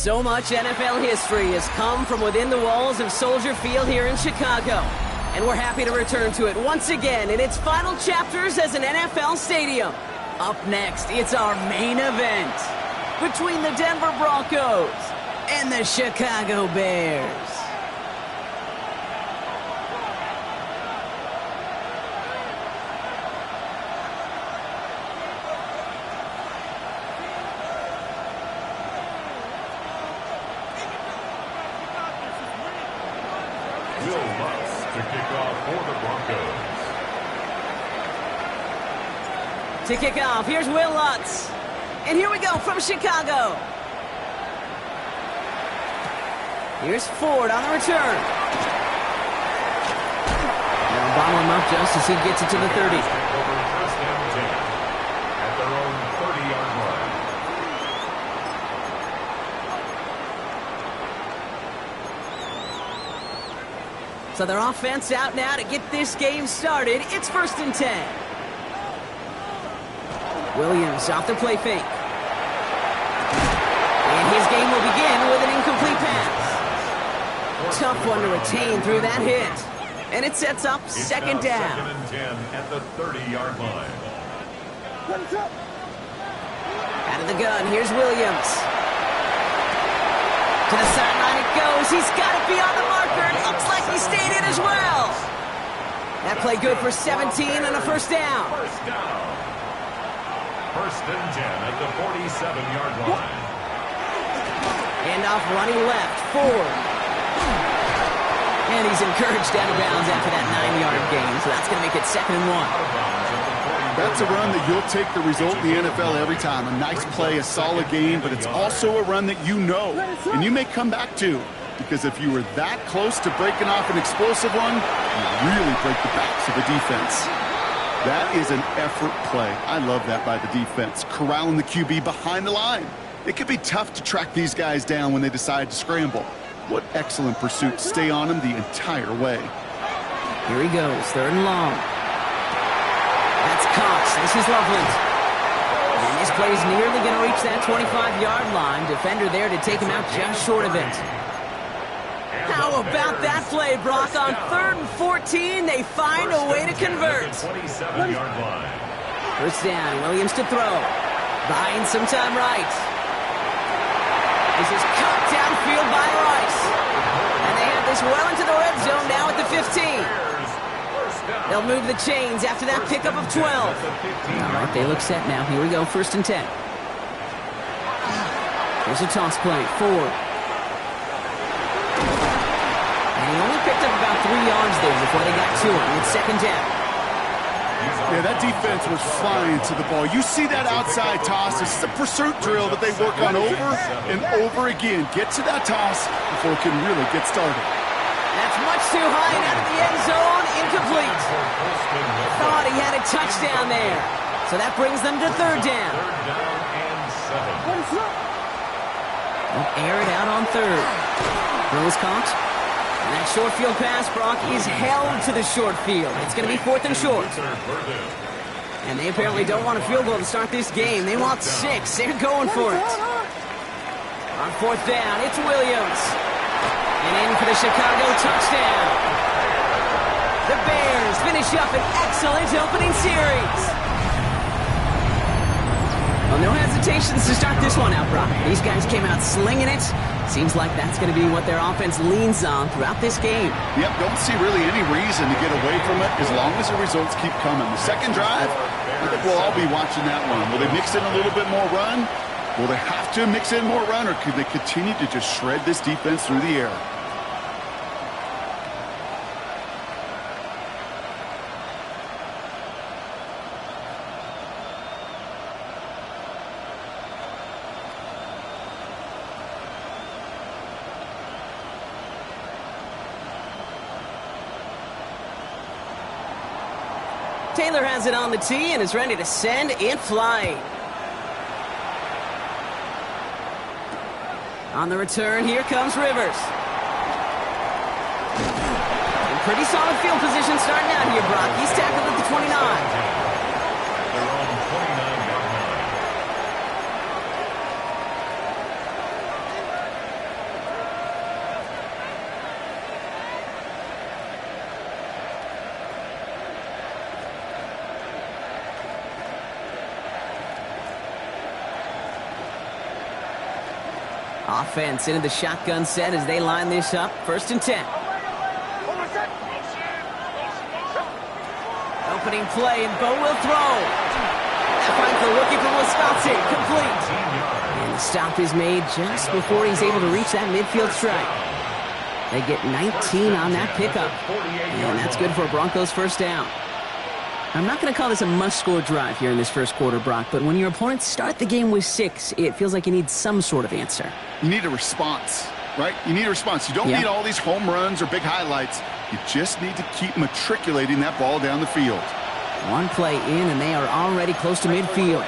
So much NFL history has come from within the walls of Soldier Field here in Chicago. And we're happy to return to it once again in its final chapters as an NFL stadium. Up next, it's our main event between the Denver Broncos and the Chicago Bears. To kick off, here's Will Lutz. And here we go from Chicago. Here's Ford on the return. Now bottle him up just as he gets it to the 30. At their own 30-yard line. So their offense out now to get this game started. It's 1st and 10. Williams off the play fake. And his game will begin with an incomplete pass. Tough one to retain through that hit. And it sets up second down. 2nd and 10 at the 30-yard line. Out of the gun, here's Williams. To the sideline it goes. He's got it beyond the marker. It looks like he stayed in as well. That play good for 17 and a first down. 1st and 10 at the 47-yard line. And off running left, Ford. And he's encouraged out of bounds after that 9-yard gain, so that's going to make it 2nd and 1. That's a run that you'll take the result in the NFL every time. A nice play, a solid game, but it's also a run that you know, and you may come back to, because if you were that close to breaking off an explosive one, you really break the backs of the defense. That is an effort play. I love that by the defense. Corralling the QB behind the line. It can be tough to track these guys down when they decide to scramble. What excellent pursuit. Stay on them the entire way. Here he goes, 3rd and long. That's Cox. This is Loveland. And this play is nearly going to reach that 25-yard line. Defender there to take him out just short of it. How about that play, Brock? On 3rd and 14, they find a way to convert. 27-yard line. First down, Williams to throw. Buying some time right. This is cut downfield by Rice. And they have this well into the red zone now at the 15. They'll move the chains after that pickup of 12. All right, they look set now. Here we go, 1st and 10. Here's a toss play, Ford. He only picked up about 3 yards there before they got to him. It's 2nd down. Yeah, that defense was flying to the ball. You see that outside toss. This is a pursuit drill that they work on over and over again. Get to that toss before it can really get started. That's much too high and out of the end zone. Incomplete. Thought he had a touchdown there. So that brings them to 3rd down. They'll air it out on 3rd. Throws caught. And that short field pass, Brock, is held to the short field. It's going to be 4th and short. And they apparently don't want a field goal to start this game. They want 6. They're going for it. On 4th down, it's Williams. And in for the Chicago touchdown. The Bears finish up an excellent opening series. Well, no hesitations to start this one out, Brock. These guys came out slinging it. Seems like that's going to be what their offense leans on throughout this game. Yep, don't see really any reason to get away from it as long as the results keep coming. The second drive, I think we'll all be watching that one. Will they mix in a little bit more run? Will they have to mix in more run, or could they continue to just shred this defense through the air? Taylor has it on the tee and is ready to send it flying. On the return, here comes Rivers. In pretty solid field position starting out here, Brock. He's tackled at the 29. They're on the 29-yard line. Offense into the shotgun set as they line this up. 1st and 10. Opening play, and Bo will throw. That finds the rookie from Wisconsin. Complete. And the stop is made just before he's able to reach that midfield strike. They get 19 on that pickup. And that's good for a Broncos 1st down. I'm not going to call this a must-score drive here in this 1st quarter, Brock, but when your opponents start the game with 6, it feels like you need some sort of answer. You need a response, right? You need a response. You don't need all these home runs or big highlights. You just need to keep matriculating that ball down the field. One play in, and they are already close to midfield.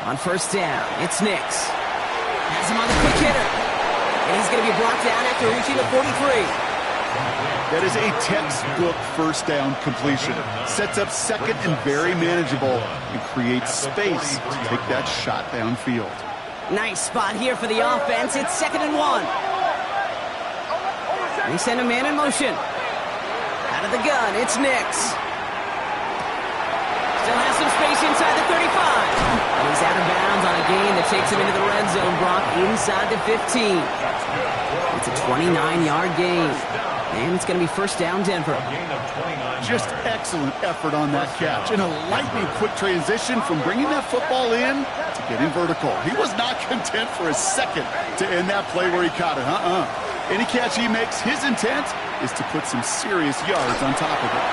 On 1st down, it's Nix. Has him on the quick hitter. And he's going to be brought down after reaching the 43. That is a textbook 1st down completion. Sets up 2nd and very manageable and creates space to take that shot downfield. Nice spot here for the offense. It's 2nd and 1. They send a man in motion. Out of the gun, it's Nix. Still has some space inside the 35. And he's out of bounds on a gain that takes him into the red zone, Brock, inside the 15. It's a 29-yard gain. And it's going to be 1st down, Denver. Just excellent effort on that catch. And a lightning-quick transition from bringing that football in to getting vertical. He was not content for a second to end that play where he caught it. Any catch he makes, his intent is to put some serious yards on top of it.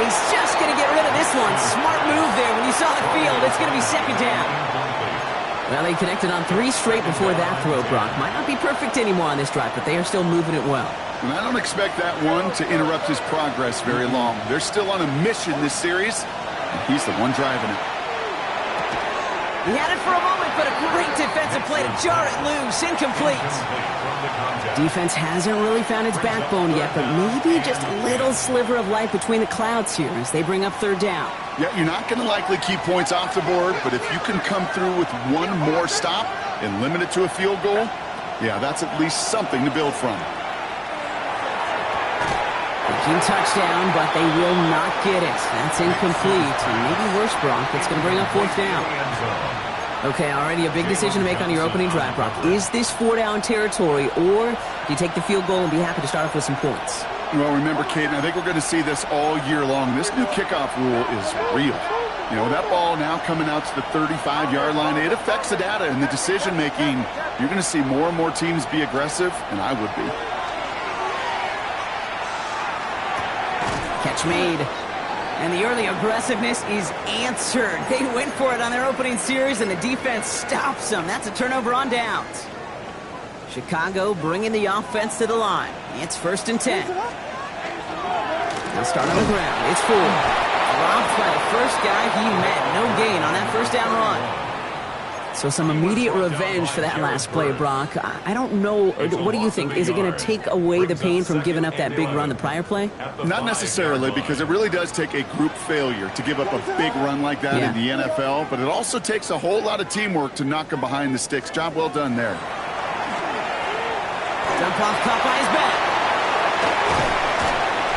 He's just going to get rid of this one. Smart move there. When you saw the field, it's going to be 2nd down. Well, they connected on 3 straight before that throw, Brock. Might not be perfect anymore on this drive, but they are still moving it well. And I don't expect that one to interrupt his progress very long. They're still on a mission this series, and he's the one driving it. He had it for a moment, but a great defensive play to jar it loose. Incomplete. Defense hasn't really found its backbone yet, but maybe just a little sliver of light between the clouds here as they bring up 3rd down. Yeah, you're not going to likely keep points off the board, but if you can come through with one more stop and limit it to a field goal, yeah, that's at least something to build from. Thinking touchdown, but they will not get it. That's incomplete. And maybe worse, Brock. It's going to bring up 4th down. Okay, already a big decision to make on your opening drive, Brock. Is this 4-down territory, or do you take the field goal and be happy to start off with some points? Well, remember, Caden, I think we're going to see this all year long. This new kickoff rule is real. You know, that ball now coming out to the 35-yard line, it affects the data and the decision-making. You're going to see more and more teams be aggressive, and I would be. Catch made. And the early aggressiveness is answered. They went for it on their opening series, and the defense stops them. That's a turnover on downs. Chicago bringing the offense to the line. It's 1st and 10. They'll start on the ground. It's Ford. Dropped by the first guy he met. No gain on that 1st down run. So some immediate revenge for that last play, Brock. I don't know. What do you think? Is it going to take away the pain from giving up that big run the prior play? Not necessarily, because it really does take a group failure to give up a big run like that in the NFL, but it also takes a whole lot of teamwork to knock him behind the sticks. Job well done there. Dump off caught by his back.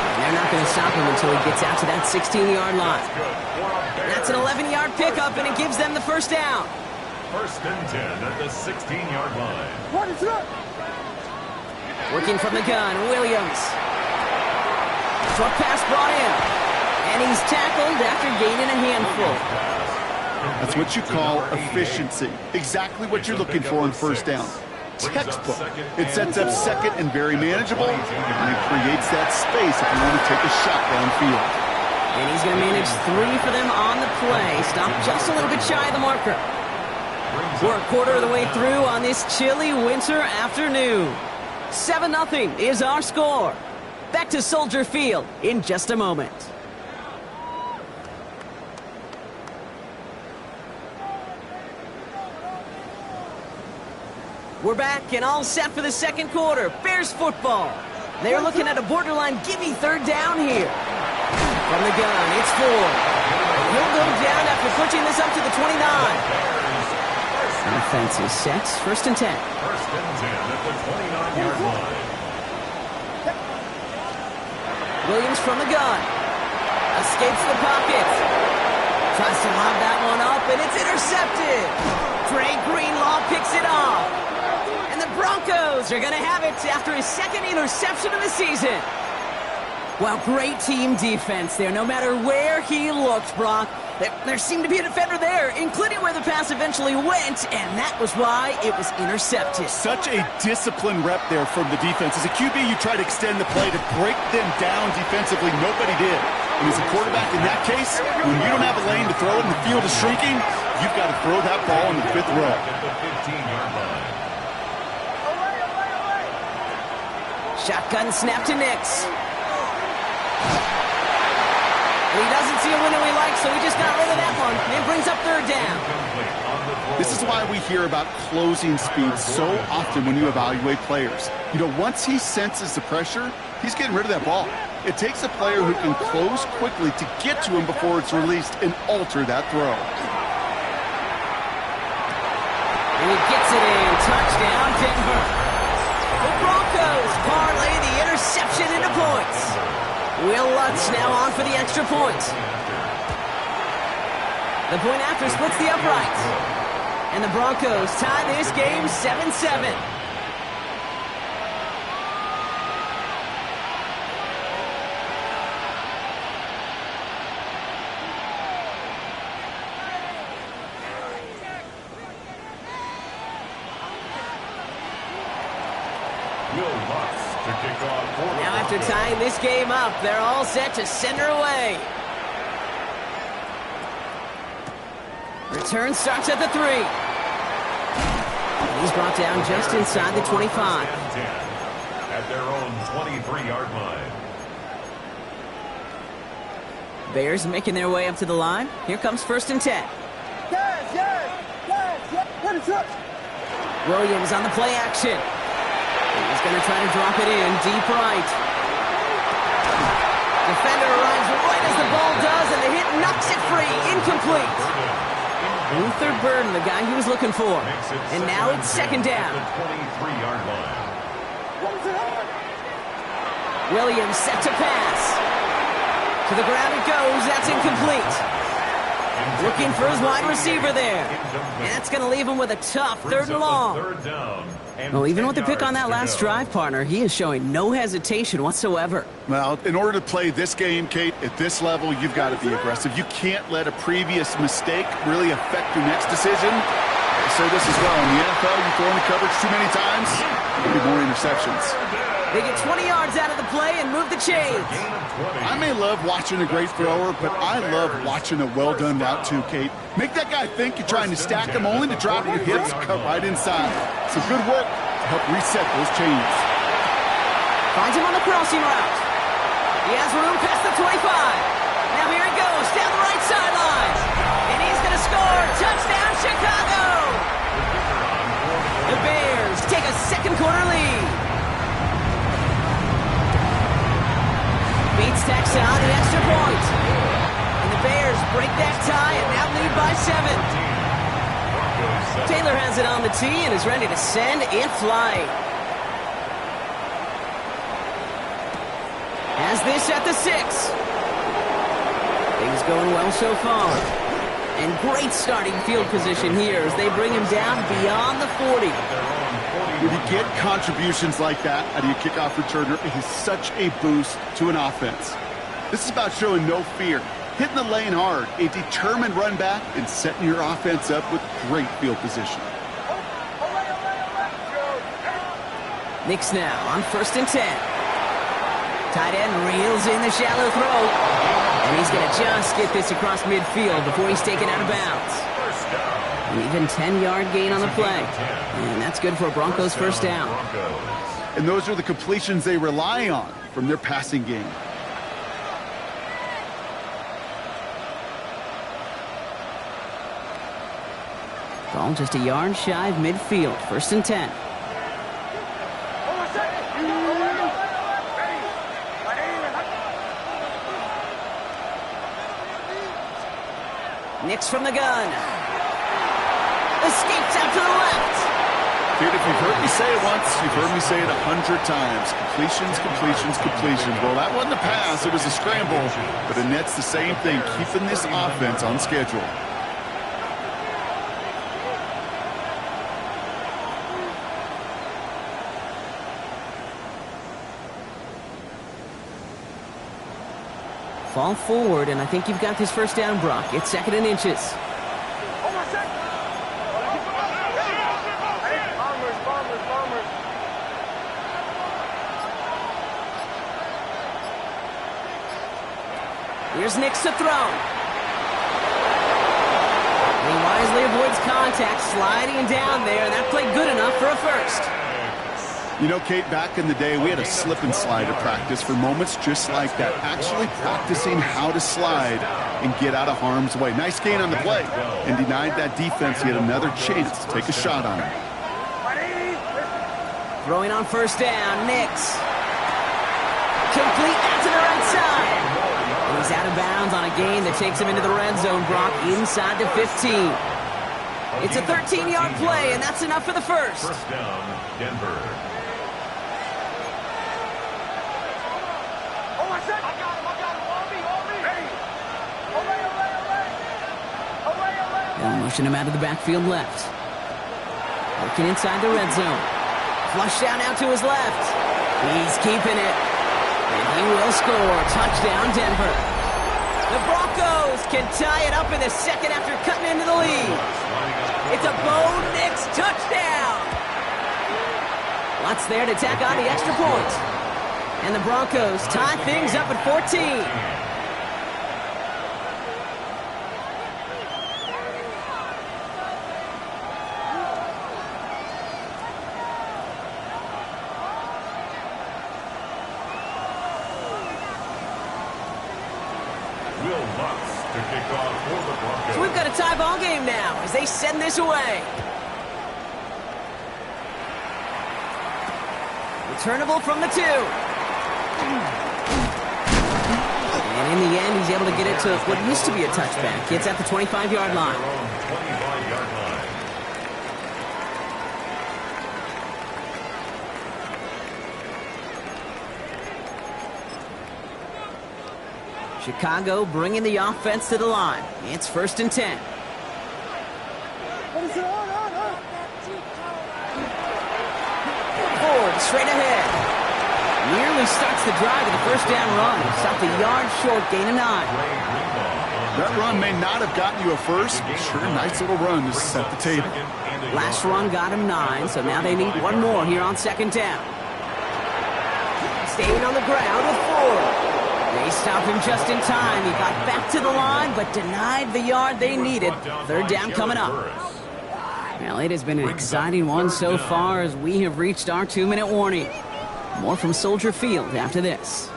And they're not going to stop him until he gets out to that 16-yard line. That's an 11-yard pickup, and it gives them the 1st down. 1st and 10 at the 16-yard line. What is that? Working from the gun, Williams. Short pass brought in. And he's tackled after gaining a handful. That's what you call efficiency. Exactly what you're looking for on 1st down. Textbook. It sets up 2nd and very manageable, and it creates that space if you want to take a shot downfield. And he's going to manage 3 for them on the play. Stopped just a little bit shy of the marker. We're a quarter of the way through on this chilly winter afternoon. 7-0 is our score. Back to Soldier Field in just a moment. We're back and all set for the 2nd quarter. Bears football. They're looking at a borderline gimme 3rd down here. From the gun, it's Ford. He'll go down after pushing this up to the 29. Offense is set. 1st and 10. 1st and 10 at the 29-yard line. Williams from the gun. Escapes the pocket. Tries to lob that one up, and it's intercepted. Dre Greenlaw picks it off. And the Broncos are going to have it after his second interception of the season. Well, great team defense there, no matter where he looked, Brock. There seemed to be a defender there, including where the pass eventually went, and that was why it was intercepted. Such a disciplined rep there from the defense. As a QB, you try to extend the play to break them down defensively. Nobody did. And as a quarterback in that case, when you don't have a lane to throw it and the field is shrinking, you've got to throw that ball in the 5th row. At the 15-yard line. Shotgun snap to Nix. He doesn't see a window he likes, so he just got rid of that one. And brings up 3rd down. This is why we hear about closing speed so often when you evaluate players. You know, once he senses the pressure, he's getting rid of that ball. It takes a player who can close quickly to get to him before it's released and alter that throw. And he gets it in. Touchdown, Denver. The Broncos parlay the interception into points. Will Lutz now on for the extra point. The point after splits the uprights. And the Broncos tie this game 7-7. Now after tying this game up, they're all set to send her away. Return starts at the 3. He's brought down just inside the 25. At their own 23-yard line. Bears making their way up to the line. Here comes 1st and 10. Williams on the play action. He's going to try to drop it in deep right. Defender arrives right as the ball does, and the hit knocks it free. Incomplete. Luther Burden, the guy he was looking for. And now it's 2nd down. The 23-yard line. Williams set to pass. To the ground it goes. That's incomplete. Looking for his wide receiver there. And that's going to leave him with a tough 3rd and long. Well, even with the pick on that last drive, partner, he is showing no hesitation whatsoever. Well, in order to play this game, Kate, at this level, you've got to be aggressive. You can't let a previous mistake really affect your next decision. I say this as well. In the NFL, you throw in the coverage too many times, there'll be more interceptions. They get 20 yards out of the play and move the chains. I may love watching a great thrower, but I love watching a well-done route too, Kate. Make that guy think you're trying to stack him only to drop your hips, cut right inside. Some good work to help reset those chains. Finds him on the crossing route. He has room past the 25. Now here he goes down the right sideline. And he's going to score. Touchdown, Chicago. The Bears take a 2nd quarter lead. Beats Texan on the extra point. And the Bears break that tie and now lead by 7. Taylor has it on the tee and is ready to send in flight. Has this at the 6. Things going well so far. And great starting field position here as they bring him down beyond the 40. When you get contributions like that out of your kickoff returner, it is such a boost to an offense. This is about showing no fear, hitting the lane hard, a determined run back, and setting your offense up with great field position. Nix now on 1st and 10. Tight end reels in the shallow throw. And he's going to just get this across midfield before he's taken out of bounds. An even 10-yard gain on the play. And that's good for a Broncos 1st down. And those are the completions they rely on from their passing game. Ball just a yard shy of midfield. 1st and 10. Nix from the gun. Escapes out to the left. Dude, if you've heard me say it once, you've heard me say it 100 times. Completions, completions, completions. Well, that wasn't a pass. It was a scramble. But it nets the same thing, keeping this offense on schedule. Fall forward, and I think you've got this first down, Brock. It's 2nd and inches. Here's Nix to throw. He wisely avoids contact, sliding down there, and that played good enough for a first. You know, Kate, back in the day, we had a slip and slide at practice for moments just like that. Actually practicing how to slide and get out of harm's way. Nice gain on the play, and denied that defense yet another chance to take a shot on him. Throwing on first down, Nix. Complete out to the right side. And he's out of bounds on a gain that takes him into the red zone, Brock, inside the 15. It's a 13-yard play, and that's enough for the first. First down, Denver. They'll motion him out of the backfield left. Working inside the red zone. Flush down out to his left. He's keeping it. And he will score. Touchdown, Denver. The Broncos can tie it up in the second after cutting into the lead. It's a Bo Nix touchdown. Watts there to tack on the extra point. And the Broncos tie things up at 14. So we've got a tie ball game now as they send this away. Returnable from the 2. And in the end, he's able to get it to what used to be a touchback. It's at the 25-yard line. Chicago bringing the offense to the line. It's 1st and 10. Ford straight ahead. Nearly starts the drive with a first down run. Stopped a yard short, gain of 9. That run may not have gotten you a first, but sure, nice little run to set the table. Last run got him 9, so now they need one more here on 2nd down. Staying on the ground with Ford. They stop him just in time. He got back to the line, but denied the yard they needed. 3rd down coming up. Well, it has been an exciting one so far as we have reached our 2-minute warning. More from Soldier Field after this.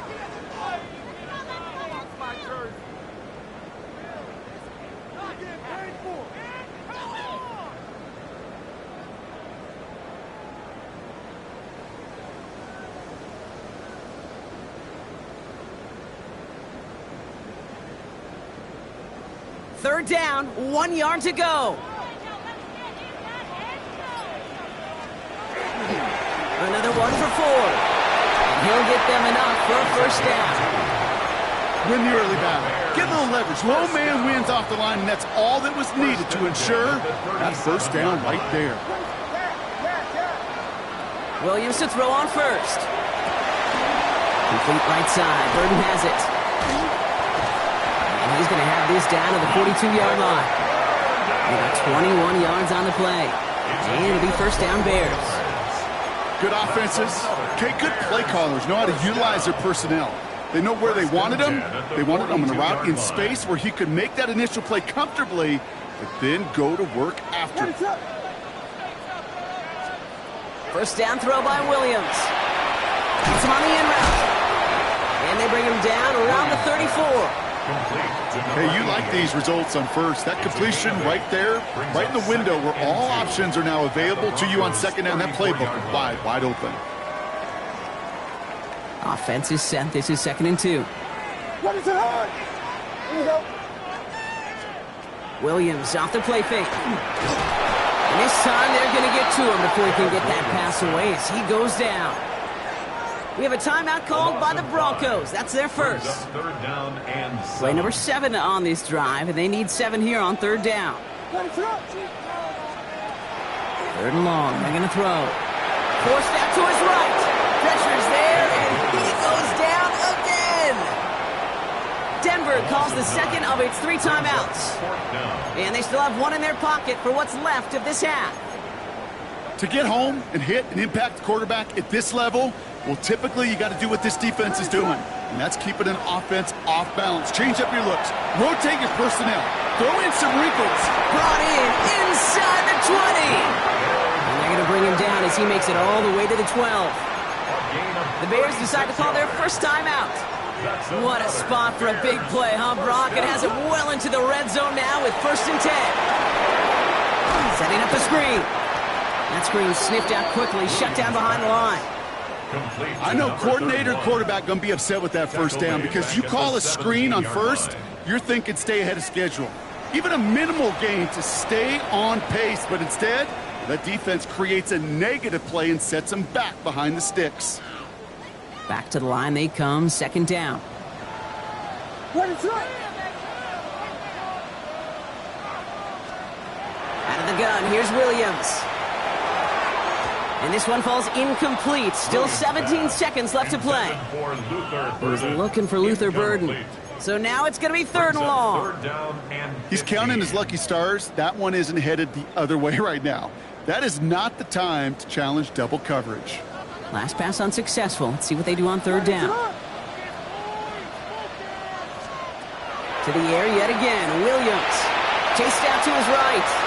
Third down, 1 yard to go. Another one for Ford. And he'll get them enough for a first down. Win the early battle. Get a little leverage. Low man wins off the line, and that's all that was needed to ensure that first down right there. Williams to throw on first. Complete right side. Burton has it. And he's going to have this down to the 42-yard line. They got 21 yards on the play. And it'll be first down Bears. Good offenses. Okay, good play callers know how to utilize their personnel. They know where they wanted him. They wanted him in a route in space where he could make that initial play comfortably, but then go to work after. First down throw by Williams. Gets him on the in route. And they bring him down around the 34. Hey, you like these results on first. That completion right there, right in the window where all options are now available to you on second down. That playbook is wide open. Offense is set. This is 2nd and 2. What is it on? Here you go. Williams off the play fake. And this time they're going to get to him before he can get that pass away as he goes down. We have a timeout called by the Broncos. That's their first. Third down and Play number 7 on this drive, and they need 7 here on third down. Third and long. They're going to throw. Forced out to his right. Pressure's there, and he goes down again. Denver calls the second of its 3 timeouts. And they still have 1 in their pocket for what's left of this half. To get home and hit and impact the quarterback at this level, well, typically you got to do what this defense is doing, and that's keeping an offense off balance. Change up your looks. Rotate your personnel. Throw in some wrinkles. Brought in inside the 20. And they're going to bring him down as he makes it all the way to the 12. The Bears decide to call their first timeout. What a spot for a big play, huh, Brock? It has it well into the red zone now with 1st and 10. Setting up a screen. That screen sniffed out quickly, shut down behind the line. I know coordinator and quarterback going to be upset with that first down because you call a screen on first, you're thinking stay ahead of schedule. Even a minimal gain to stay on pace, but instead, the defense creates a negative play and sets them back behind the sticks. Back to the line they come, 2nd down. Out of the gun, here's Williams. And this one falls incomplete. Still 17 seconds left to play. He's looking for Luther Burden. So now it's going to be 3rd and long. He's counting his lucky stars. That one isn't headed the other way right now. That is not the time to challenge double coverage. Last pass unsuccessful. Let's see what they do on 3rd down. To the air yet again. Williams. Chased out to his right.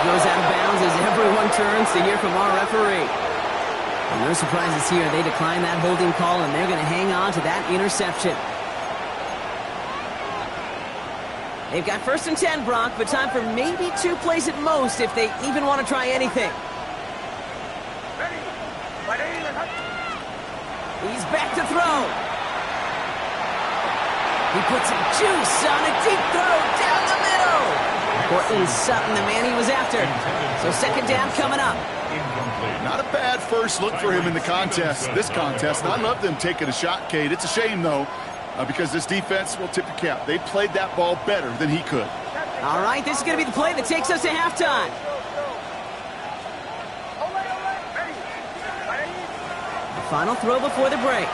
Goes out of bounds as everyone turns to hear from our referee. And no surprises here. They decline that holding call, and they're going to hang on to that interception. They've got 1st and 10, Brock, but time for maybe 2 plays at most if they even want to try anything. He's back to throw. He puts some juice on a deep throw down the middle. Cortland Sutton, the man he was after. So 2nd down coming up. Not a bad first look for him in the contest, this contest. And I love them taking a shot, Cade. It's a shame, though, because this defense will tip your cap. They played that ball better than he could. All right, this is going to be the play that takes us to halftime. The final throw before the break.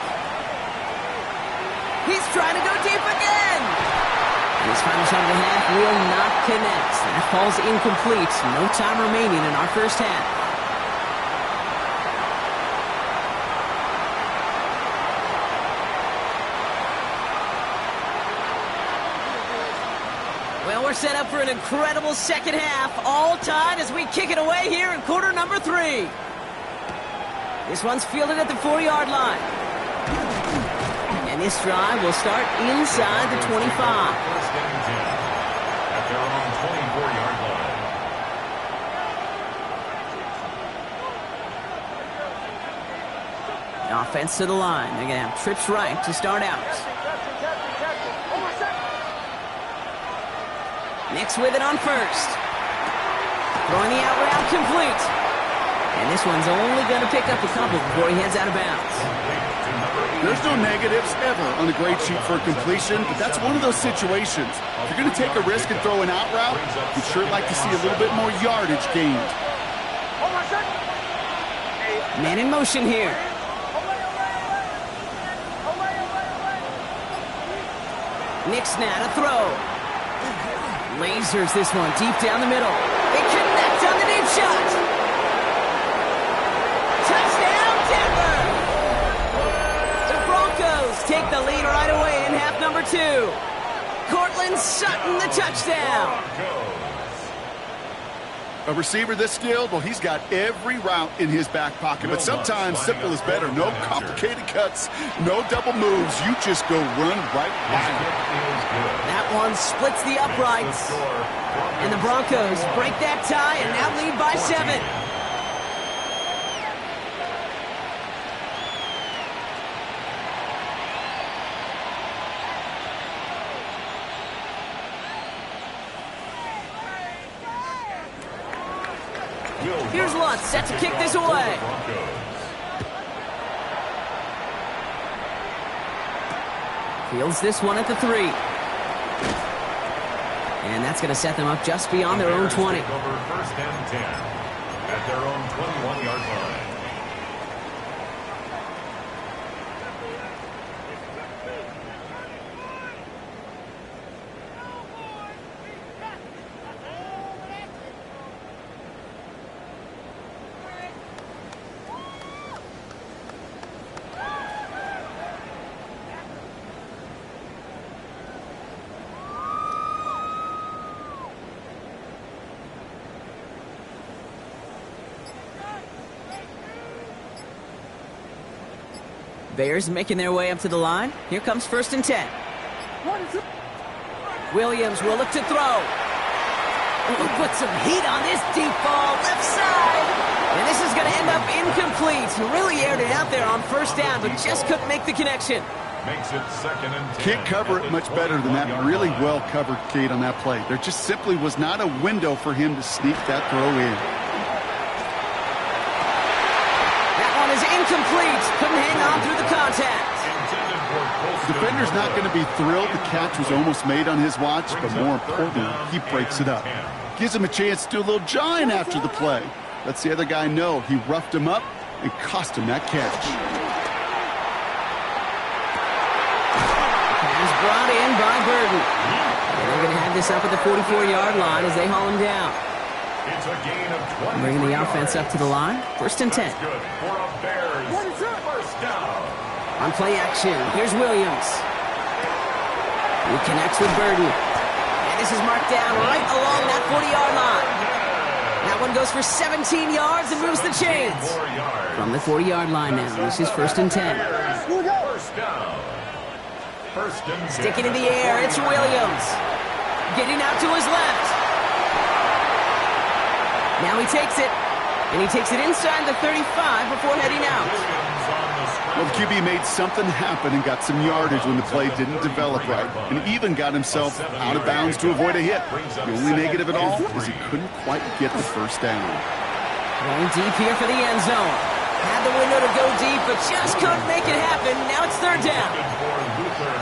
He's trying to go deep again. His final shot of the half will not connect. That falls incomplete. No time remaining in our first half. Well, we're set up for an incredible second half. All tied as we kick it away here in quarter number 3. This one's fielded at the 4-yard line. And this drive will start inside the 25. At their own 24-yard line. The offense to the line. They're going to have trips right to start out. Nix with it on 1st. Throwing the out route complete. And this one's only going to pick up a couple before he heads out of bounds. There's no negatives ever on a grade sheet for completion, but that's one of those situations. If you're going to take a risk and throw an out route, you'd sure like to see a little bit more yardage gained. Man in motion here. Nix now to throw. Lasers this one deep down the middle. They connect on the deep shot. Touchdown, Denver! The Broncos take the lead right away in half number 2. Cortland Sutton, the touchdown. A receiver this skilled, well, he's got every route in his back pocket. But sometimes simple is better. No complicated cuts, no double moves. You just go run right by him. That one splits the uprights. And the Broncos break that tie and now lead by 7. Here's Lutz, set to kick this away. Fields this one at the 3. And that's going to set them up just beyond their own 20. Over 1st and 10 at their own 21-yard line. Bears making their way up to the line. Here comes 1st and 10. Williams will look to throw. Ooh, put some heat on this deep ball, left side. And this is going to end up incomplete. Really aired it out there on 1st down, but just couldn't make the connection. Makes it 2nd and 10. Can't cover it much better than that. Really well covered, Kate, on that play. There just simply was not a window for him to sneak that throw in. Is incomplete. Couldn't hang on through the contact. The defender's not going to be thrilled the catch was almost made on his watch, but more importantly, he breaks it up. Gives him a chance to do a little jawing after the play. Lets the other guy know he roughed him up and cost him that catch. Pass brought in by Burden. And they're going to have this up at the 44-yard line as they haul him down. It's a gain of 20. Bringing the offense up to the line. 1st and 10. Good for a Bears. 1st down. On play action, here's Williams. He connects with Burden. And this is marked down right along that 40-yard line. That one goes for 17 yards and moves the chains. From the 40-yard line now, this is 1st and 10. 1st down. 1st and 10. Sticking in the air, it's Williams. Getting out to his left. Now he takes it, and he takes it inside the 35 before heading out. Well, the QB made something happen and got some yardage when the play didn't develop right, and even got himself out of bounds to avoid a hit. The only negative at all is he couldn't quite get the 1st down. Going deep here for the end zone. Had the window to go deep, but just couldn't make it happen. Now it's 3rd down.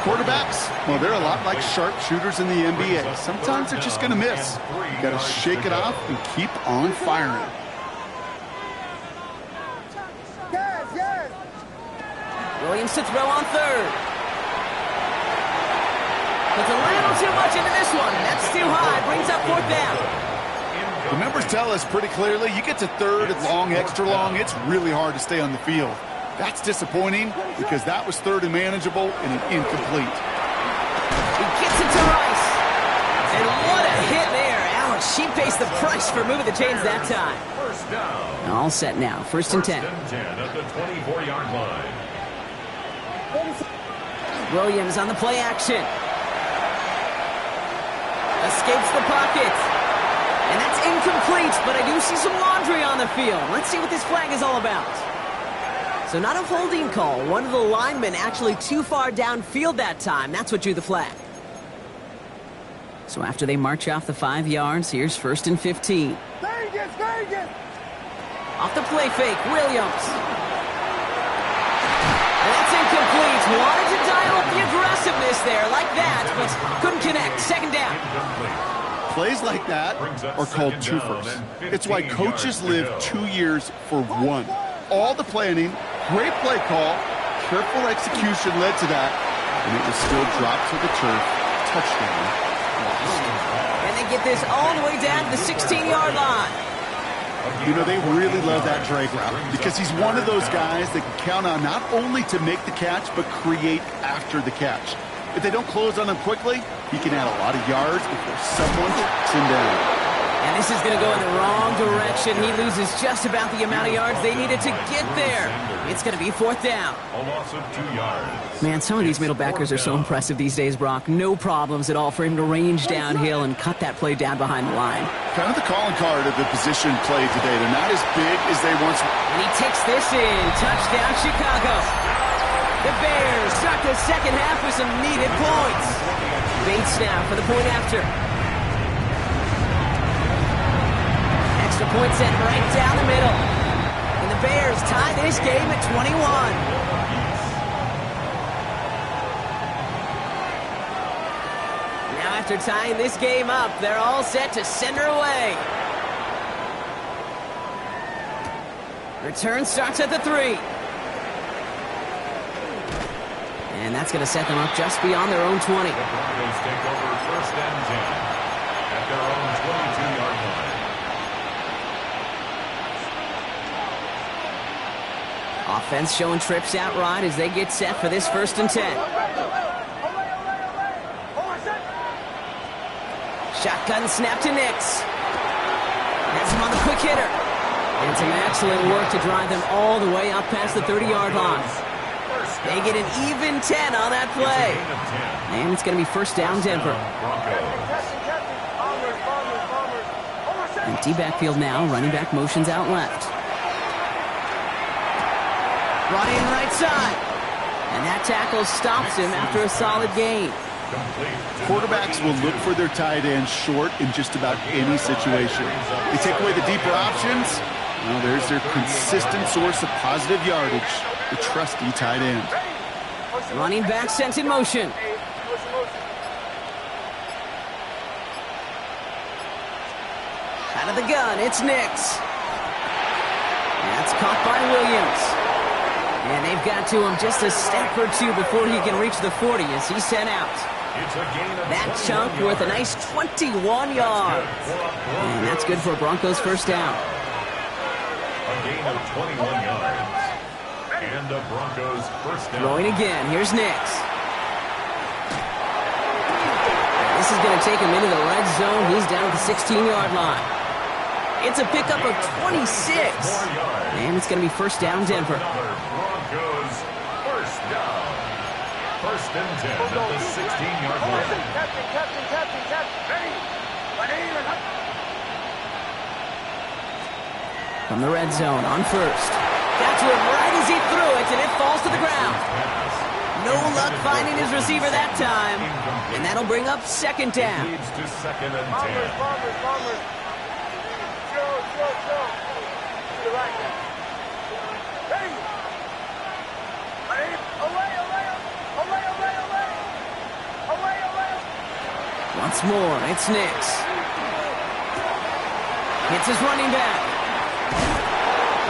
Quarterbacks, well, they're a lot like sharpshooters in the NBA. Sometimes they're just going to miss. You got to shake it off and keep on firing. Williams to throw on 3rd. Puts a little too much into this one. That's too high. Brings up 4th down. The numbers tell us pretty clearly, you get to 3rd and long, extra long, it's really hard to stay on the field. That's disappointing because that was 3rd and manageable and an incomplete. He gets it to Rice. And what a hit there. Alex, she pays the price for moving the chains that time. 1st down. All set now. 1st and 10. 1st and 10 at the 24-yard line. Williams on the play action. Escapes the pocket. And that's incomplete, but I do see some laundry on the field. Let's see what this flag is all about. So not a holding call. One of the linemen actually too far downfield that time. That's what drew the flag. So after they march off the 5 yards, here's 1st and 15. Vegas! Off the play fake, Williams. And that's incomplete. Wanted to dial up the aggressiveness there like that, but couldn't connect. 2nd down. Plays like that are called twofers. It's why coaches live 2 years for one. All the planning, great play call, careful execution led to that, and it was still dropped to the turf. Touchdown. And they get this all the way down to the 16-yard line. You know, they really love that drag route because he's one of those guys that can count on not only to make the catch, but create after the catch. If they don't close on him quickly, he can add a lot of yards before someone tracks him down. And this is going to go in the wrong direction. He loses just about the amount of yards they needed to get there. It's going to be 4th down. A loss of 2 yards. Man, some of these middle backers are so impressive these days, Brock. No problems at all for him to range downhill and cut that play down behind the line. Kind of the calling card of the position play today. They're not as big as they once were. And he takes this in. Touchdown, Chicago. The Bears start the second half with some needed points. Bates now for the point after. Extra point sent right down the middle. And the Bears tie this game at 21. Now after tying this game up, they're all set to send her away. Return starts at the 3. And that's going to set them up just beyond their own 20. The Broncos take over 1st and 10 at their own 22-yard line. Offense showing trips out right as they get set for this 1st and 10. Shotgun snap to Nix. Has him on the quick hitter. And some excellent work to drive them all the way up past the 30-yard line. They get an even 10 on that play. And it's going to be 1st down Denver. Empty backfield now. Running back motions out left. Running right side. And that tackle stops him after a solid gain. Quarterbacks will look for their tight end short in just about any situation. They take away the deeper options. Well, there's their consistent source of positive yardage, the trusty tight end. Running back sent in motion. Out of the gun, it's Nix. That's caught by Williams. And they've got to him just a step or two before he can reach the 40 as he's sent out. That chunk worth a nice 21 yards. And that's good for Broncos 1st down. A gain of 21 yards. And the Broncos 1st down. Throwing again. Here's Nix. This is going to take him into the red zone. He's down at the 16-yard line. It's a pickup of 26. And it's going to be 1st down Denver. Broncos 1st down. 1st and 10 at the 16-yard line. From the red zone on 1st. Got to him right as he threw it, and it falls to the ground. No luck finding his receiver that time. And that'll bring up 2nd down. Leads to 2nd and 10. Once more, it's Nix. Hits his running back.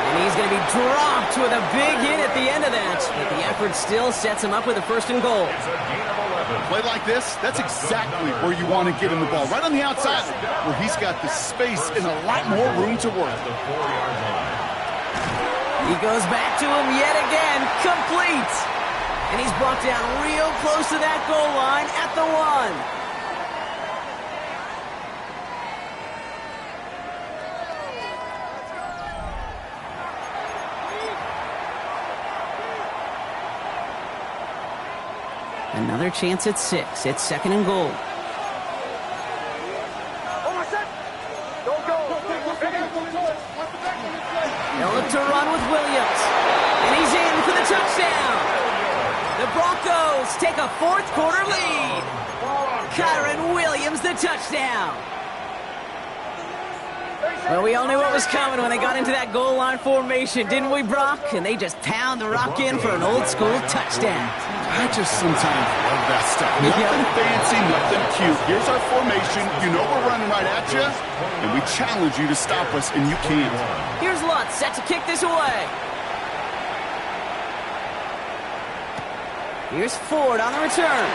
And he's going to be dropped with a big hit at the end of that. But the effort still sets him up with a 1st and goal. It's a gain of 11. Play like this, that's exactly where you want to get him the ball. Right on the outside, where he's got the space and a lot more room to work. The 4-yard line. He goes back to him yet again, complete. And he's brought down real close to that goal line at the 1. Another chance at 6. It's 2nd and goal. They'll look to run with Williams. And he's in for the touchdown. The Broncos take a 4th quarter lead. Kyron Williams, the touchdown. Well, we all knew what was coming when they got into that goal line formation, didn't we, Brock? And they just pound the rock in for an old-school touchdown. I just sometimes love that stuff. Nothing fancy, nothing cute. Here's our formation. You know we're running right at you, and we challenge you to stop us, and you can't. Here's Lutz set to kick this away. Here's Ford on the return.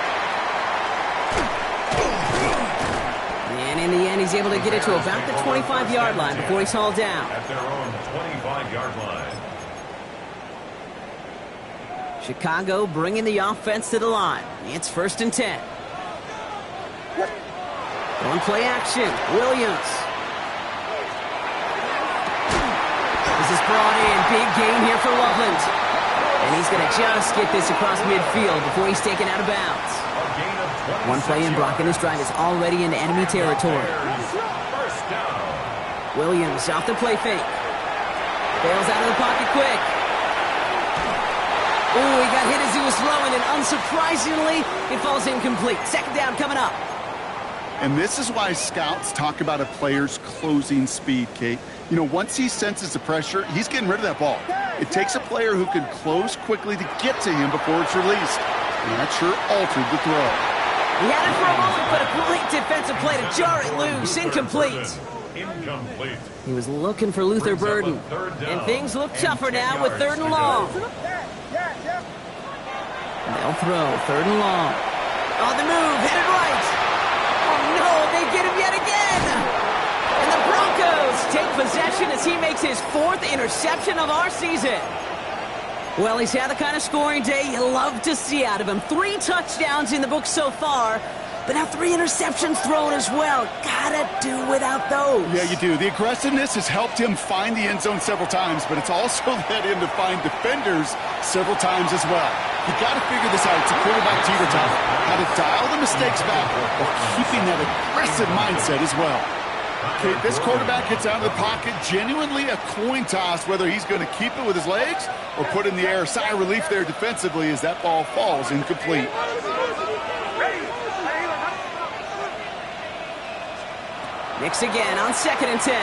And in the end, he's able to get it to about the 25-yard line before he's hauled down. At their own 25-yard line. Chicago bringing the offense to the line. It's 1st and 10. On play action, Williams. This is brought in. Big gain here for Loveland. And he's going to just get this across midfield before he's taken out of bounds. One play in, Brock, and this drive is already into enemy territory. Williams off the play fake. Bails out of the pocket quick. Ooh, he got hit as he was throwing, and unsurprisingly, it falls incomplete. 2nd down coming up. And this is why scouts talk about a player's closing speed, Kate. You know, once he senses the pressure, he's getting rid of that ball. It takes a player who can close quickly to get to him before it's released. And that sure altered the throw. He had it for a moment, but a great defensive play to jar it loose. Incomplete. Incomplete. He was looking for Luther Burden. And things look tougher now with 3rd and long. They'll throw 3rd and long. On the move, headed right. Oh no, they get him yet again. And the Broncos take possession as he makes his 4th interception of our season. Well, he's had the kind of scoring day you love to see out of him. 3 touchdowns in the book so far, but now 3 interceptions thrown as well. Gotta do without those. Yeah, you do. The aggressiveness has helped him find the end zone several times, but it's also led him to find defenders several times as well. You got to figure this out. It's a quarterback teeter-totter. How to dial the mistakes back while keeping that aggressive mindset as well. Okay, this quarterback gets out of the pocket, genuinely a coin toss whether he's going to keep it with his legs or put in the air. Sigh of relief there defensively as that ball falls incomplete. Mix again on 2nd and 10.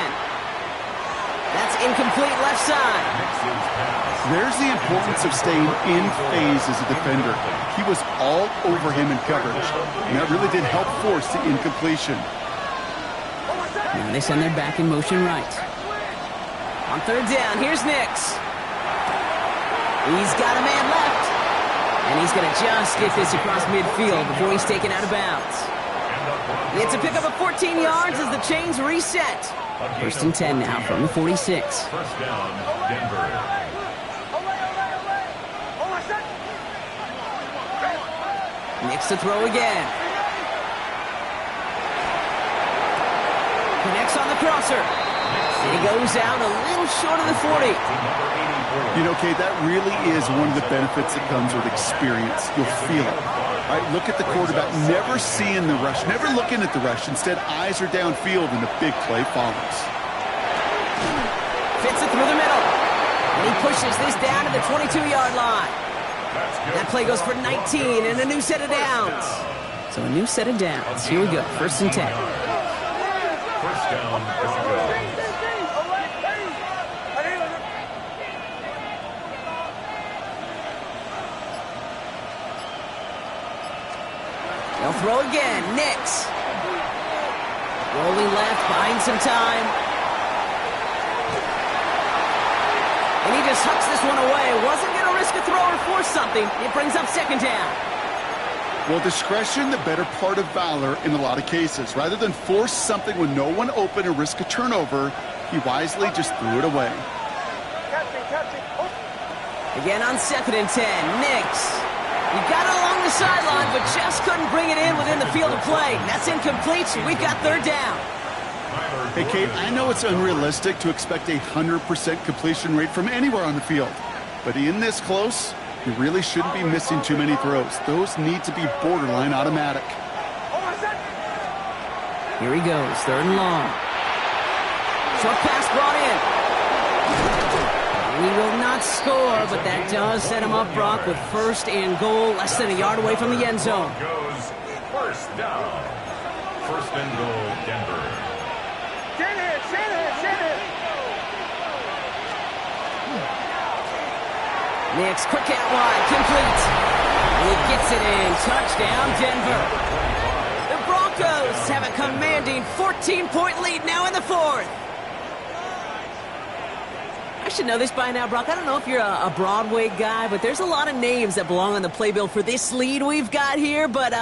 That's incomplete left side. There's the importance of staying in phase as a defender. He was all over him in coverage, and that really did help force the incompletion. And they send their back in motion right. On 3rd down, here's Nix. He's got a man left. And he's going to just get this across midfield before he's taken out of bounds. It's a pickup of 14 yards as the chains reset. 1st and 10 now from the 46. 1st down, Denver. Nix to throw again. Connects on the crosser. And he goes out a little short of the 40. You know, Kate, that really is one of the benefits that comes with experience. You'll feel it. All right, look at the quarterback, never seeing the rush, never looking at the rush. Instead, eyes are downfield, and the big play follows. Fits it through the middle. And he pushes this down to the 22-yard line. That play goes for 19 and a new set of downs. So a new set of downs. Here we go, 1st and 10. 1st down, as it goes. They'll throw again. Nix. Rolling left, buying some time. And he just hucks this one away. Wasn't going to risk a throw or force something. It brings up 2nd down. Well, discretion, the better part of valor in a lot of cases. Rather than force something with no one open and risk a turnover, he wisely just threw it away. Again on 2nd and 10. Nix. He got it along the sideline, but just couldn't bring it in within the field of play. That's incomplete, so we've got 3rd down. Hey, Kate, I know it's unrealistic to expect a 100% completion rate from anywhere on the field. But in this close, you really shouldn't be missing too many throws. Those need to be borderline automatic. Here he goes, 3rd and long. Short pass brought in. He will not score, but that does set him up, Brock, with 1st and goal, less than a yard away from the end zone. Goes 1st down. 1st and goal, Denver. Nix, quick out wide, complete. He gets it in, touchdown, Denver. The Broncos have a commanding 14-point lead now in the 4th. I should know this by now, Brock. I don't know if you're a Broadway guy, but there's a lot of names that belong on the playbill for this lead we've got here, but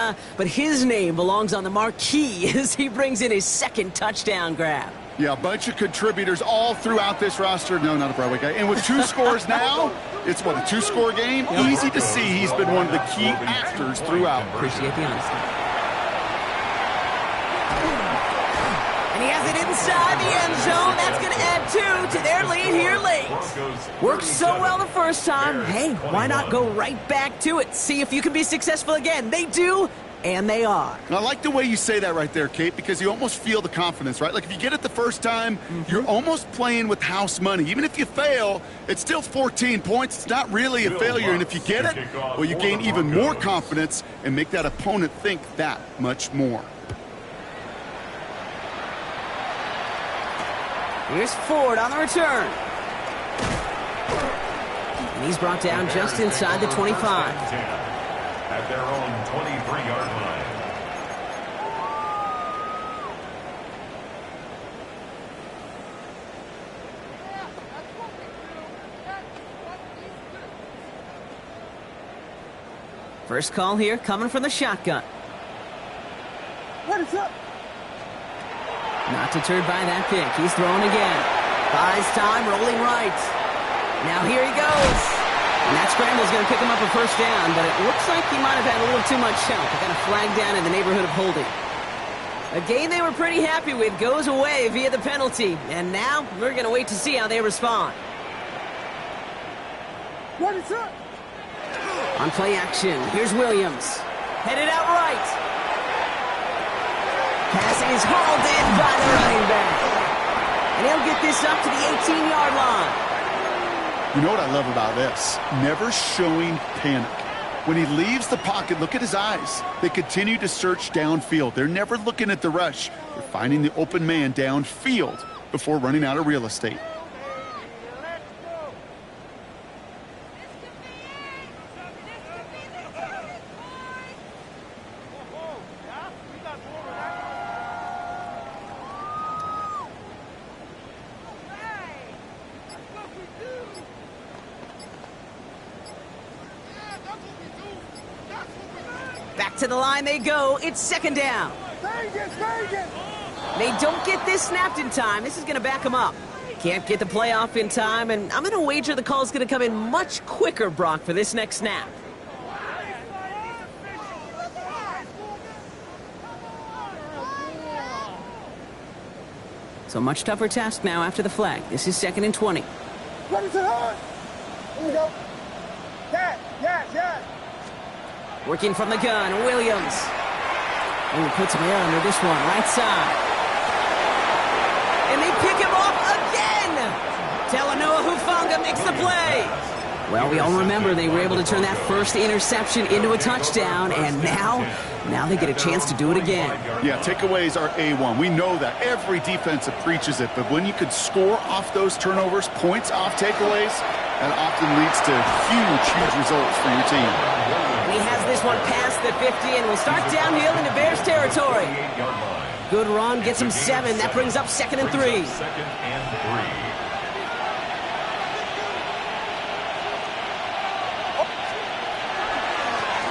his name belongs on the marquee as he brings in his 2nd touchdown grab. Yeah, a bunch of contributors all throughout this roster. No, not a Broadway guy. And with 2 scores now, it's what, a 2-score game? Easy to see he's been one of the key actors throughout. Appreciate the honesty. And he has it inside the end zone. That's going to add 2 to their lead here late. Worked so well the first time. Hey, why not go right back to it? See if you can be successful again. They do, and they are. And I like the way you say that right there, Kate, because you almost feel the confidence, right? Like if you get it the first time, you're almost playing with house money. Even if you fail, it's still 14 points. It's not really a failure. And if you get it, well, you gain even more confidence and make that opponent think that much more. Here's Ford on the return. And he's brought down just inside the 25. At their own 23-yard line. First call here coming from the shotgun. What is up? Not deterred by that pick. He's throwing again. Buys time, rolling right. Now here he goes. And that scramble's going to pick him up a first down, but it looks like he might have had a little too much help. He got a flag down in the neighborhood of holding. A game they were pretty happy with goes away via the penalty. And now we're going to wait to see how they respond. What is up? On play action, here's Williams. Headed out right. Passing is hauled in by the running back. And he'll get this up to the 18-yard line. You know what I love about this? Never showing panic. When he leaves the pocket, look at his eyes. They continue to search downfield. They're never looking at the rush. They're finding the open man downfield before running out of real estate. Back to the line they go. It's second down. They don't get this snapped in time. This is going to back them up. Can't get the play off in time, and I'm going to wager the call's going to come in much quicker, Brock, for this next snap. So much tougher task now after the flag. This is 2nd and 20. Ready to hard. Here we go. Yeah. Working from the gun, Williams. Oh, puts him air under this one, right side. And they pick him off again! Talanoa Hufanga makes the play. Well, we all remember they were able to turn that first interception into a touchdown, and now they get a chance to do it again. Yeah, takeaways are A1. We know that. Every defensive preaches it, but when you could score off those turnovers, points off takeaways, that often leads to huge results for your team. And he has this one past the 50, and will start downhill into Bears territory. Good run, gets him 7. That brings up 2nd and 3. 2nd and 3.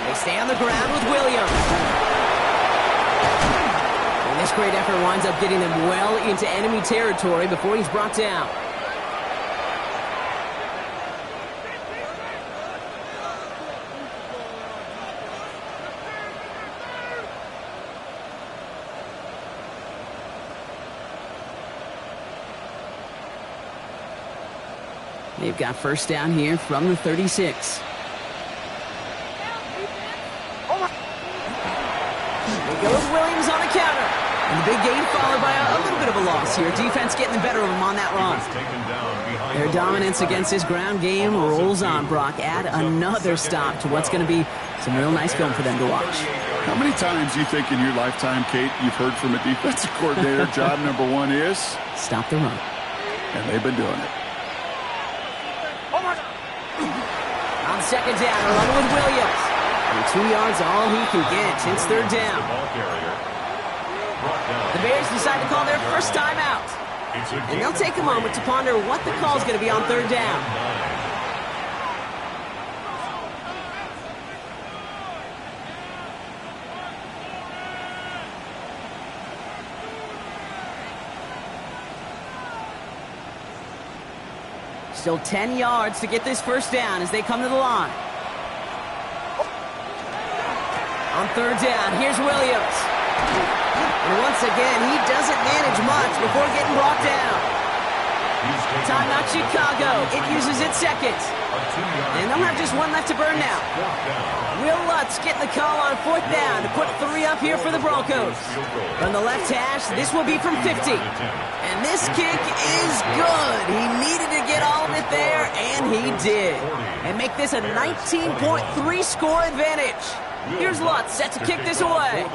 They stay on the ground with Williams. And this great effort winds up getting them well into enemy territory before he's brought down. They've got first down here from the 36. There goes Williams on a counter. And the big gain followed by a little bit of a loss here. Defense getting the better of him on that run. Their dominance against this ground game rolls on, Brock. Add another stop to what's going to be some real nice film for them to watch. How many times do you think in your lifetime, Kate, you've heard from a defensive coordinator, job number 1 is? Stop the run. And they've been doing it. On second down, a run with Williams. And 2 yards all he can get. It's third down. The Bears decide to call their first timeout. And they'll take a moment to ponder what the call is going to be on third down. Still 10 yards to get this first down as they come to the line. On third down, here's Williams. And once again, he doesn't manage much before getting brought down. Timeout Chicago. It uses its second. And they'll have just one left to burn now. Will Lutz getting the call on fourth down to put 3 up here for the Broncos. From the left hash, this will be from 50. And this kick is good. He needed to get all of it there, and he did. And make this a 19.3 score advantage. Here's Lutz set to kick this away.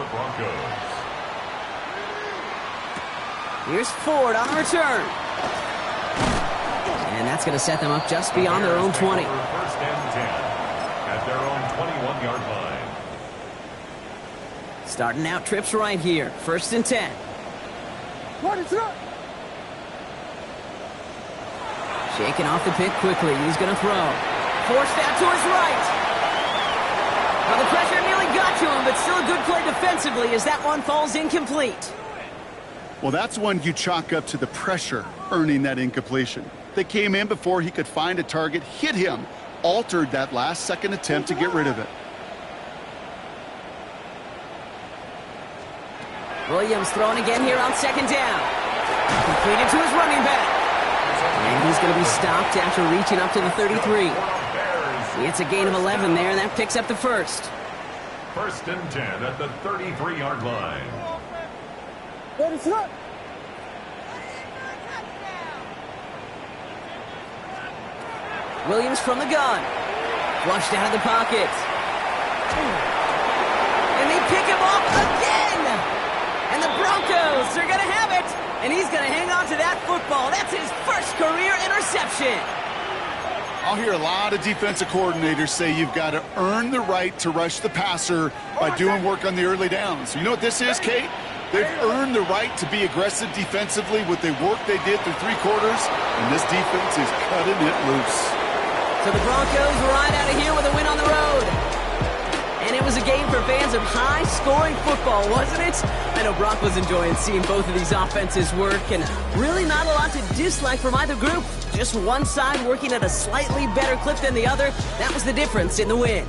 Here's Ford on the return. And that's going to set them up just beyond their own 20. First and 10 at their own 21-yard line. Starting out trips right here. First and 10. Shaking off the pick quickly. He's going to throw. Forced out to his right. Well, the pressure nearly got to him, but still a good play defensively as that one falls incomplete. Well, that's one you chalk up to the pressure earning that incompletion. They came in before he could find a target, hit him, altered that last-second attempt to get rid of it. Williams throwing again here on second down. Completed to his running back. And he's going to be stopped after reaching up to the 33. It's a gain of 11 there, and that picks up the first. First and 10 at the 33-yard line. Williams from the gun. Flushed out of the pocket. And they pick him off again! And the Broncos are going to have it! And he's going to hang on to that football. That's his first career interception. I'll hear a lot of defensive coordinators say you've got to earn the right to rush the passer by doing work on the early downs. You know what this is, Kate? They've earned the right to be aggressive defensively with the work they did through 3 quarters, and this defense is cutting it loose. So the Broncos right out of here with a win on the road. And it was a game for fans of high-scoring football, wasn't it? I know Brock was enjoying seeing both of these offenses work, and really not a lot to dislike from either group. Just one side working at a slightly better clip than the other. That was the difference in the win.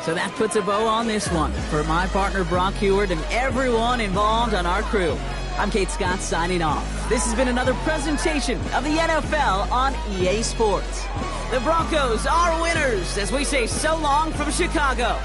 So that puts a bow on this one. For my partner Brock Heward and everyone involved on our crew, I'm Kate Scott signing off. This has been another presentation of the NFL on EA Sports. The Broncos are winners as we say so long from Chicago.